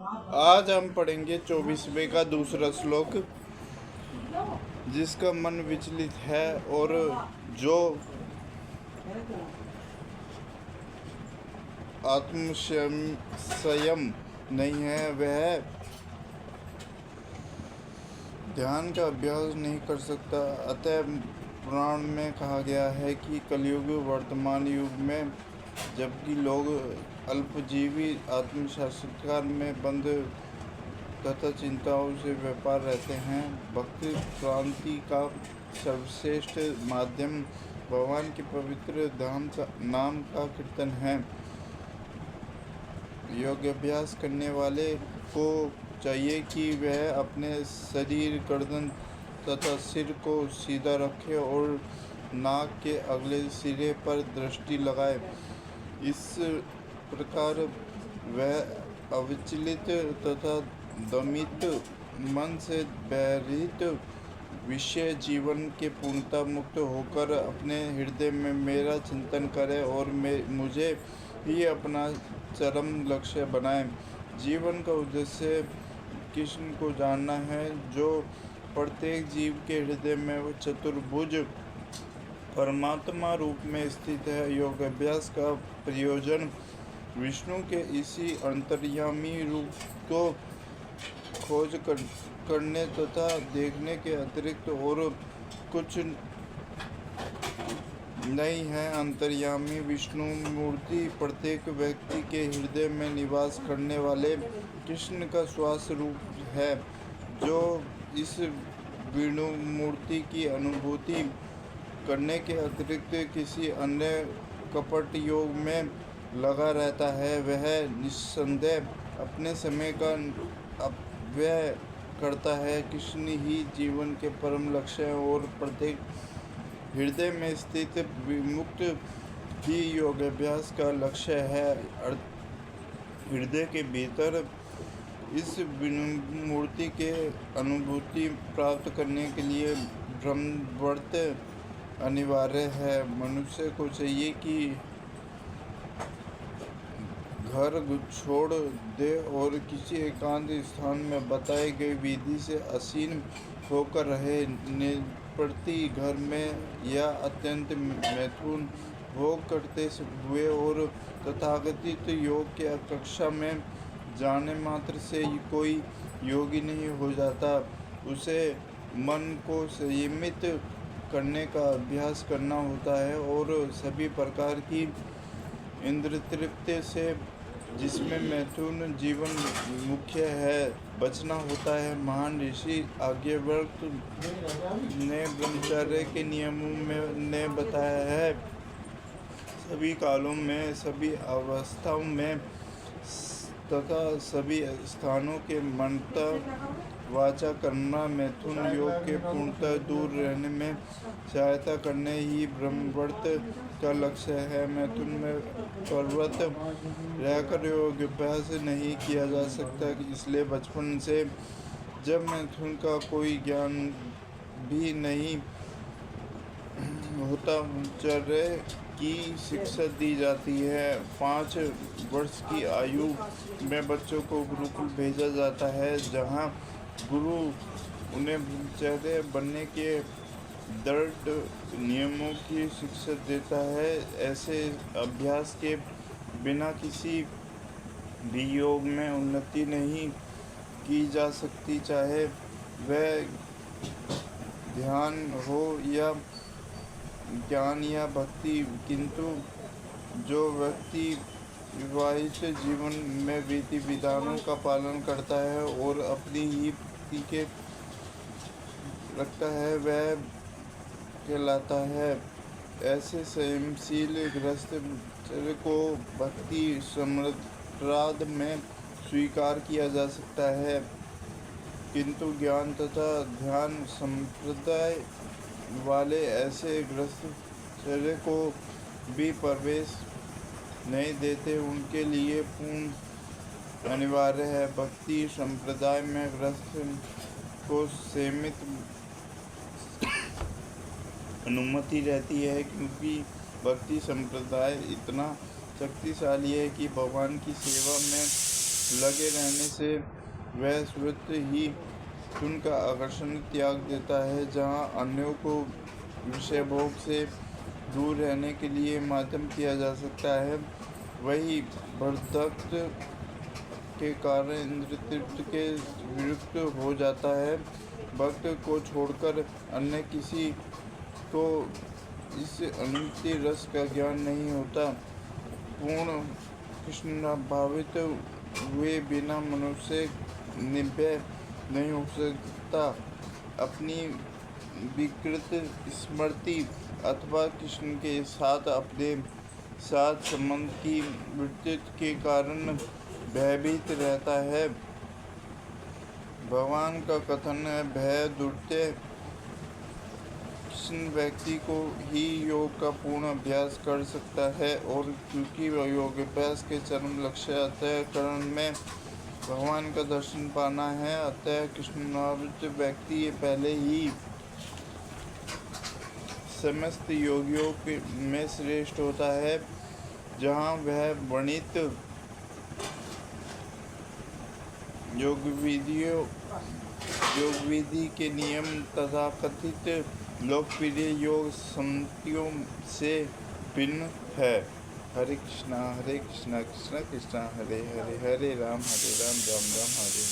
आज हम पढ़ेंगे 24वें का दूसरा श्लोक, जिसका मन विचलित है और जो आत्मसंयम नहीं है वह ध्यान का अभ्यास नहीं कर सकता। अतः पुराण में कहा गया है कि कलयुग वर्तमान युग में जबकि लोग अल्पजीवी आत्मसाक्षात्कार में बंद तथा चिंताओं से व्यापार रहते हैं, भक्ति क्रांति का सर्वश्रेष्ठ माध्यम भगवान के पवित्र धाम का नाम का कीर्तन है। योग अभ्यास करने वाले को चाहिए कि वह अपने शरीर, गर्दन तथा सिर को सीधा रखे और नाक के अगले सिरे पर दृष्टि लगाए। इस प्रकार वह अविचलित तथा दमित मन से बहिर्हित विषय जीवन के पूर्णतः मुक्त होकर अपने हृदय में मेरा चिंतन करे और मुझे ही अपना चरम लक्ष्य बनाए। जीवन का उद्देश्य कृष्ण को जानना है, जो प्रत्येक जीव के हृदय में वो चतुर्भुज परमात्मा रूप में स्थित है। योग अभ्यास का प्रयोजन विष्णु के इसी अंतर्यामी रूप को खोज करने तथा देखने के अतिरिक्त और कुछ नहीं है। अंतर्यामी विष्णु मूर्ति प्रत्येक व्यक्ति के हृदय में निवास करने वाले कृष्ण का श्वास रूप है, जो इस विष्णु मूर्ति की अनुभूति करने के अतिरिक्त किसी अन्य कपट योग में लगा रहता है। वह निस्संदेह अपने समय का अपव्यय करता है। कृष्ण ही जीवन के परम लक्ष्य है और प्रत्येक हृदय में स्थित विमुक्त ही योगाभ्यास का लक्ष्य है। हृदय के भीतर इस मूर्ति के अनुभूति प्राप्त करने के लिए ब्रह्मव्रत अनिवार्य है। मनुष्य को चाहिए कि घर छोड़ दे और किसी एकांत स्थान में बताई गई विधि से आसीन होकर रहे। निष्प्रति घर में या अत्यंत मैथुन भोग करते हुए और तथाकथित योग के कक्षा में जाने मात्र से कोई योगी नहीं हो जाता। उसे मन को संयमित करने का अभ्यास करना होता है और सभी प्रकार की इंद्र तृप्ति से, जिसमें मैथुन जीवन मुख्य है, बचना होता है। महान ऋषि आर्यभट्ट ने ब्रह्मचर्य के नियमों में ने बताया है, सभी कालों में, सभी अवस्थाओं में तथा सभी स्थानों के मनता वाचा करना मैथुन योग के पूर्णतः दूर रहने में सहायता करने ही ब्रह्मव्रत का लक्ष्य है। मैथुन में प्रवृत्त रहकर योग अभ्यास नहीं किया जा सकता, इसलिए बचपन से जब मैथुन का कोई ज्ञान भी नहीं होता, ब्रह्मचर्य की शिक्षा दी जाती है। 5 वर्ष की आयु में बच्चों को गुरुकुल भेजा जाता है, जहाँ गुरु उन्हें ब्रह्मचार्य बनने के दृढ़ नियमों की शिक्षा देता है। ऐसे अभ्यास के बिना किसी भी योग में उन्नति नहीं की जा सकती, चाहे वह ध्यान हो या ज्ञान या भक्ति। किंतु जो व्यक्ति विवाहित जीवन में विधि विधानों का पालन करता है और अपनी ही भक्ति के रखता है, वह कहलाता है। ऐसे संयमशील गृहस्थ को भक्ति सम्राट में स्वीकार किया जा सकता है, किंतु ज्ञान तथा ध्यान संप्रदाय वाले ऐसे गृहस्थ को भी प्रवेश नहीं देते। उनके लिए पूर्ण अनिवार्य है। भक्ति संप्रदाय में गृहस्थ को सीमित अनुमति रहती है, क्योंकि भक्ति संप्रदाय इतना शक्तिशाली है कि भगवान की सेवा में लगे रहने से वह स्वतः ही उनका आकर्षण त्याग देता है। जहाँ अन्यों को विषय भोग से दूर रहने के लिए माध्यम किया जा सकता है, वही बर्धक्त के कारण इंद्रिय तृप्ति के विरुद्ध हो जाता है। भक्त को छोड़कर अन्य किसी को इस अनित्य रस का ज्ञान नहीं होता। पूर्ण कृष्ण भावित हुए बिना मनुष्य निर्भय नहीं हो सकता। अपनी विकृत स्मृति अथवा कृष्ण के साथ अपने साथ संबंध की वृत्ति के कारण भयभीत रहता है। भगवान का कथन है, भय दुर्ते कृष्ण व्यक्ति को ही योग का पूर्ण अभ्यास कर सकता है। और क्योंकि योग अभ्यास के चरम लक्ष्य अंतःकरण में भगवान का दर्शन पाना है, अतः कृष्णावृत व्यक्ति पहले ही समस्त योगियों में श्रेष्ठ होता है। जहाँ वह वर्णित योग विधि के नियम तथा कथित लोकप्रिय योग सम्मतियों से भिन्न है। हरे कृष्णा कृष्णा कृष्णा हरे हरे, हरे राम राम राम हरे।